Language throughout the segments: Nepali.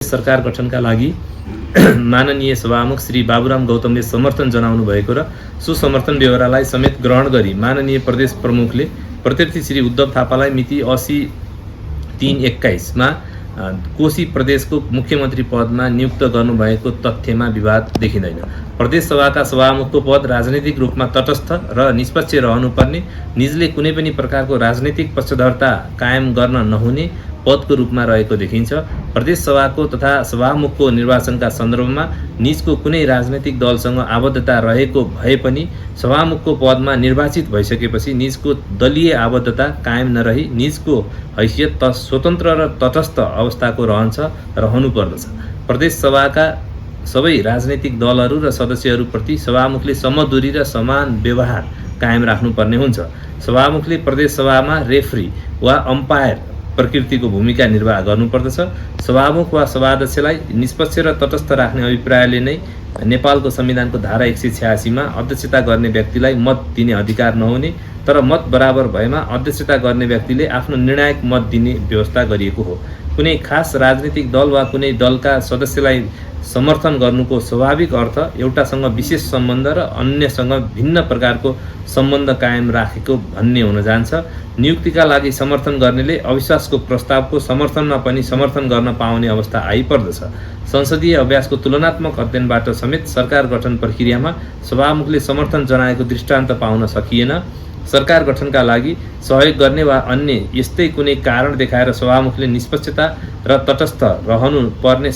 सरकार गठनका लागि माननीय सभामुख श्री बाबुराम गौतमले समर्थन जनाउनु भएको र सुसमर्थन व्यवहारलाई समेत ग्रहण गरी माननीय प्रदेश प्रमुखले प्रत्यर्थी श्री उद्धव थापालाई मिति 80/3/21 मा कोशी प्रदेशको मुख्यमन्त्री पदमा नियुक्त गर्नुभएको तथ्यमा विवाद देखिँदैन। प्रदेश सभाका सभामुखको पद राजनीतिक रूपमा तटस्थ र निष्पक्ष रहनुपर्ने, निजले कुनै पनि प्रकारको राजनीतिक पक्षधरता कायम गर्न नहुने पदको रूपमा रहेको देखिन्छ। प्रदेश सभाको तथा सभामुखको निर्वाचनका सन्दर्भमा निजको कुनै राजनैतिक दलसँग आबद्धता रहेको भए पनि सभामुखको पदमा निर्वाचित भइसकेपछि निजको दलीय आबद्धता कायम नरही निजको हैसियत स्वतन्त्र र तटस्थ अवस्थाको रहनुपर्दछ। प्रदेश सभाका सबै राजनैतिक दलहरू र सदस्यहरूप्रति सभामुखले समदूरी र समान व्यवहार कायम राख्नुपर्ने हुन्छ। सभामुखले प्रदेश सभामा रेफ्री वा अम्पायर प्रकृतिको भूमिका निर्वाह गर्नुपर्दछ। सभामुख वा सभाध्यक्षलाई निष्पक्ष र तटस्थ राख्ने अभिप्रायले नै नेपालको संविधानको धारा 186 मा अध्यक्षता गर्ने व्यक्तिलाई मत दिने अधिकार नहुने, तर मत बराबर भएमा अध्यक्षता गर्ने व्यक्तिले आफ्नो निर्णायक मत दिने व्यवस्था गरिएको हो। कुनै खास राजनीतिक दल वा कुनै दलका सदस्यलाई समर्थन गर्नुको स्वाभाविक अर्थ एउटासँग विशेष सम्बन्ध र अन्यसँग भिन्न प्रकारको सम्बन्ध कायम राखेको भन्ने हुन जान्छ। नियुक्तिका लागि समर्थन गर्नेले अविश्वासको प्रस्तावको समर्थनमा पनि समर्थन गर्न पाउने अवस्था आइपर्दछ। संसदीय अभ्यासको तुलनात्मक अध्ययनबाट समेत सरकार गठन प्रक्रियामा सभामुखले समर्थन जनाएको दृष्टान्त पाउन सकिएन। सरकार गठनका लागि सहयोग गर्ने वा अन्य यस्तै कुनै कारण देखाएर सभामुखले निष्पक्षता र तटस्थ रहनु पर्ने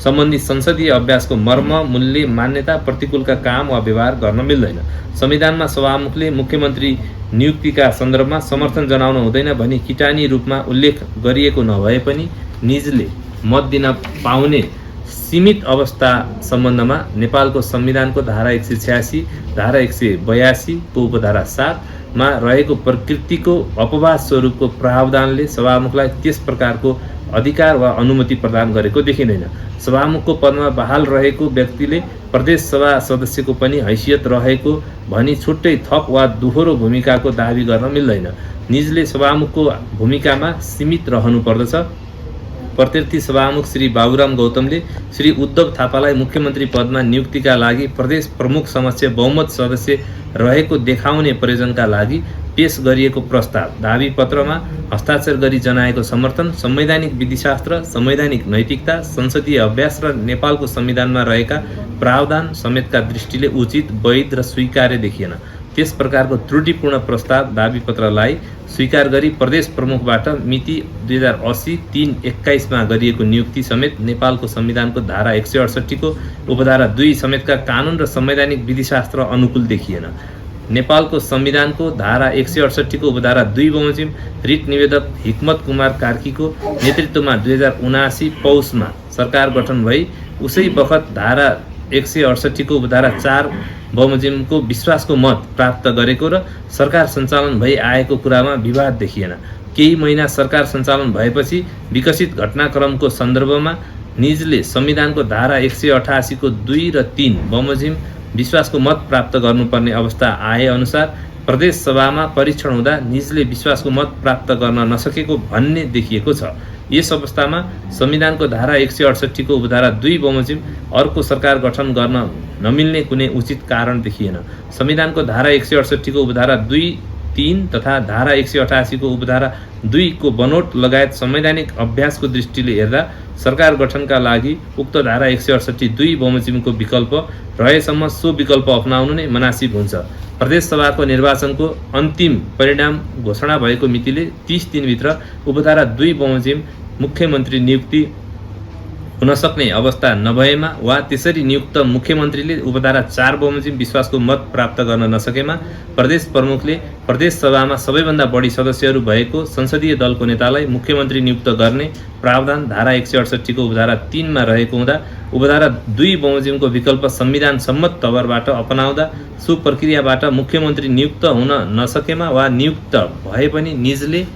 सम्बन्धित संसदीय अभ्यासको मर्म, मूल्य, मान्यता प्रतिकूलका काम वा व्यवहार गर्न मिल्दैन। संविधानमा सभामुखले मुख्यमन्त्री नियुक्तिका सन्दर्भमा समर्थन जनाउन हुँदैन भनी किटानी रूपमा उल्लेख गरिएको नभए पनि निजले मत दिन पाउने सीमित अवस्था सम्बन्धमा नेपालको संविधानको धारा 186, धारा 182 को उपधारा 7 मा रहेको प्रकृतिको अपवाद स्वरूपको प्रावधानले सभामुखलाई त्यस प्रकारको अधिकार वा अनुमति प्रदान गरेको देखिँदैन। सभामुखको पदमा बहाल रहेको व्यक्तिले प्रदेश सभा सदस्यको पनि हैसियत रहेको भनी छुट्टै थप वा दोहोरो भूमिकाको दावी गर्न मिल्दैन। निजले सभामुखको भूमिकामा सीमित रहनुपर्दछ। प्रत्यर्थी सभामुख श्री बाबुराम गौतमले श्री उद्धव थापालाई मुख्यमन्त्री पदमा नियुक्तिका लागि प्रदेश प्रमुख समक्ष बहुमत सदस्य रहेको देखाउने प्रयोजनका लागि पेश गरिएको प्रस्ताव दावी पत्रमा हस्ताक्षर गरी जनाएको समर्थन संवैधानिक विधिशास्त्र, संवैधानिक नैतिकता, संसदीय अभ्यास र नेपालको संविधानमा रहेका प्रावधान समेतका दृष्टिले उचित, वैध र स्वीकार्य देखिएन। त्यस प्रकारको त्रुटिपूर्ण प्रस्ताव दावी पत्रलाई स्वीकार गरी प्रदेश प्रमुखबाट मिति 2080/3/21 मा गरिएको नियुक्ति समेत नेपालको संविधानको धारा 168 को उपधारा 2 समेतका कानुन र संवैधानिक विधिशास्त्र अनुकूल देखिएन। नेपालको संविधानको धारा 168 को उपधारा 2 बमोजिम रिट निवेदक हिक्मत कुमार कार्कीको नेतृत्वमा 2079 पौषमा सरकार गठन भई उसै बखत धारा 168 को उपधारा 4 बमोजिमको विश्वासको मत प्राप्त गरेको र सरकार सञ्चालन भई आएको कुरामा विवाद देखिएन। केही महिना सरकार सञ्चालन भएपछि विकसित घटनाक्रमको सन्दर्भमा निजले संविधानको धारा 188 को 2 र 3 बमोजिम विश्वासको मत प्राप्त गर्नुपर्ने अवस्था आए अनुसार प्रदेश सभामा परीक्षण हुँदा निजले विश्वासको मत प्राप्त गर्न नसकेको भन्ने देखिएको छ। यस अवस्थामा संविधानको धारा 168 को उपधारा 2 बमोजिम अर्को सरकार गठन गर्न नमिल्ने कुनै उचित कारण देखिएन। संविधानको धारा 168 को उपधारा 2, 3 तथा धारा 188 को उपधारा 2 को बनोट लगायत संवैधानिक अभ्यासको दृष्टिले हेर्दा सरकार गठनका लागि उक्त धारा 168/2 बमोजिमको विकल्प रहेसम्म सो विकल्प अपनाउनु नै मनासिब हुन्छ। प्रदेश सभाको निर्वाचनको अन्तिम परिणाम घोषणा भएको मितिले 30 दिनभित्र उपधारा 2 बमोजिम मुख्यमन्त्री नियुक्ति हुन सक्ने अवस्था नभएमा वा त्यसरी नियुक्त मुख्यमन्त्रीले उपधारा 4 बमोजिम विश्वासको मत प्राप्त गर्न नसकेमा प्रदेश प्रमुखले प्रदेश सभामा सबैभन्दा बढी सदस्यहरू भएको संसदीय दलको नेतालाई मुख्यमन्त्री नियुक्त गर्ने प्रावधान धारा 168 को उपधारा 3 मा रहेको हुँदा उपधारा 2 बमोजिमको विकल्प संविधान सम्मत तवरबाट अपनाउँदा सो प्रक्रियाबाट मुख्यमन्त्री नियुक्त हुन नसकेमा वा नियुक्त भए पनि निजले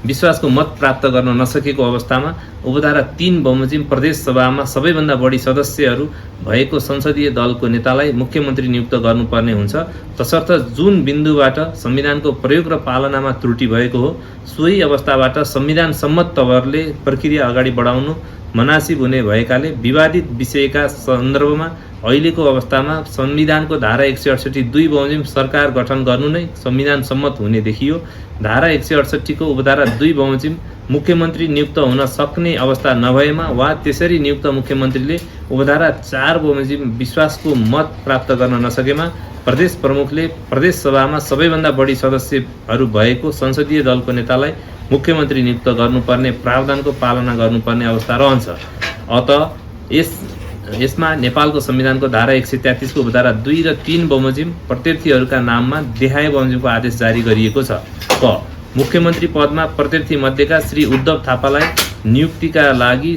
विश्वासको मत प्राप्त गर्न नसकेको अवस्थामा उपधारा 3 बमोजिम प्रदेश सभामा सबैभन्दा बढी सदस्यहरू भएको संसदीय दलको नेतालाई मुख्यमन्त्री नियुक्त गर्नुपर्ने हुन्छ। तसर्थ जुन बिन्दुबाट संविधानको प्रयोग र पालनामा त्रुटि भएको हो सोही अवस्थाबाट संविधान सम्मत तवरले प्रक्रिया अगाडि बढाउनु मनासिब हुने भएकाले विवादित विषयका सन्दर्भमा अहिलेको अवस्थामा संविधानको धारा 168 2 बमोजिम सरकार गठन गर्नु नै संविधान सम्मत हुने देखियो। धारा 168 को उपधारा 2 बमोजिम मुख्यमन्त्री नियुक्त हुन सक्ने अवस्था नभएमा वा त्यसरी नियुक्त मुख्यमन्त्रीले उपधारा 4 बमोजिम विश्वासको मत प्राप्त गर्न नसकेमा प्रदेश प्रमुखले प्रदेश सभामा सबैभन्दा बढी सदस्यहरू भएको संसदीय दलको नेतालाई मुख्यमन्त्री नियुक्त गर्नुपर्ने प्रावधानको पालना गर्नुपर्ने अवस्था रहन्छ। अत यसमा नेपालको संविधानको धारा 133 को उपधारा 2 र 3 बमोजिम प्रत्यार्थीहरूका नाममा देखाए बमोजिमको आदेश जारी गरिएको छ। क मुख्यमन्त्री पदमा प्रत्यार्थी मध्येका श्री उद्धव थापालाई नियुक्तिका लागि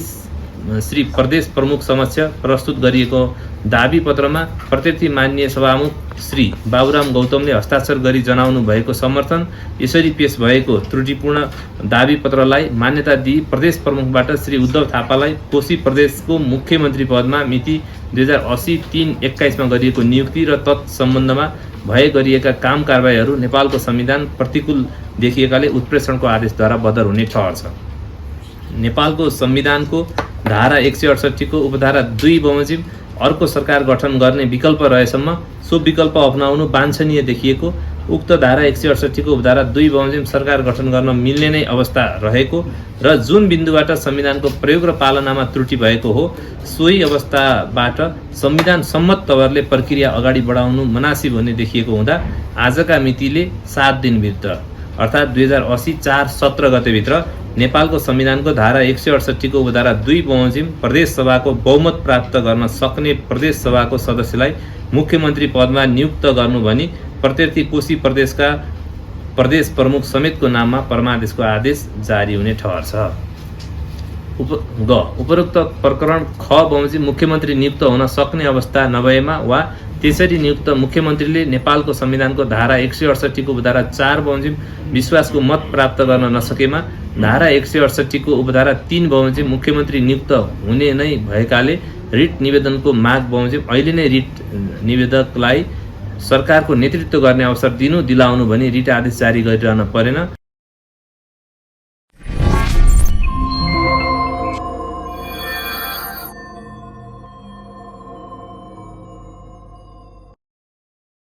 श्री प्रदेश प्रमुख समक्ष प्रस्तुत गरिएको दाबी पत्रमा प्रत्यार्थी माननीय सभामुख श्री बाबुराम गौतमले हस्ताक्षर गरी जनाउनु भएको समर्थन यसरी पेश भएको त्रुटिपूर्ण दाबी पत्रलाई मान्यता दिई प्रदेश प्रमुखबाट श्री उद्धव थापालाई कोशी प्रदेशको मुख्यमन्त्री पदमा मिति 2080-3-21 मा गरिएको नियुक्ति र तत्सम्बन्धमा भए गरिएका काम कारबाहीहरू नेपालको संविधान प्रतिकूल देखिएकाले उत्प्रेषणको आदेशद्वारा बदर हुने ठहर छ। नेपालको संविधानको धारा 168 को उपधारा 2 बमोजिम अर्को सरकार गठन गर्ने विकल्प रहेसम्म सो विकल्प अपनाउनु वाञ्छनीय देखिएको, उक्त धारा 168 को उपधारा 2 बमोजिम सरकार गठन गर्न मिल्ने नै अवस्था रहेको र जुन बिन्दुबाट संविधानको प्रयोग र पालनामा त्रुटि भएको हो सोही अवस्थाबाट संविधान सम्मत तवरले प्रक्रिया अगाडि बढाउनु मनासिब हुने देखिएको हुँदा आजका मितिले 7 दिनभित्र अर्थात् 2080-4-17 गतेभित्र नेपालको संविधानको धारा 168 को उपधारा 2 बमोजिम प्रदेश सभाको बहुमत प्राप्त गर्न सक्ने प्रदेश सभाको सदस्यलाई मुख्यमन्त्री पदमा नियुक्त गर्नु भनी प्रत्यार्थी कोशी प्रदेशका प्रदेश प्रमुख समेतको नाममा परमादेशको आदेश जारी हुने ठहर छ। उपरोक्त प्रकरण ख बमोजिम मुख्यमन्त्री नियुक्त हुन सक्ने अवस्था नभएमा वा त्यसरी नियुक्त मुख्यमन्त्रीले नेपालको संविधानको धारा 168 को उपधारा 4 बमोजिम विश्वासको मत प्राप्त गर्न नसकेमा धारा 168 को उपधारा 3 बमोजिम मुख्यमन्त्री नियुक्त हुने नै भएकाले रिट निवेदनको माग बमोजिम अहिले नै रिट निवेदकलाई सरकारको नेतृत्व गर्ने अवसर दिलाउनु भनी रिट आदेश जारी गरिरहन परेन।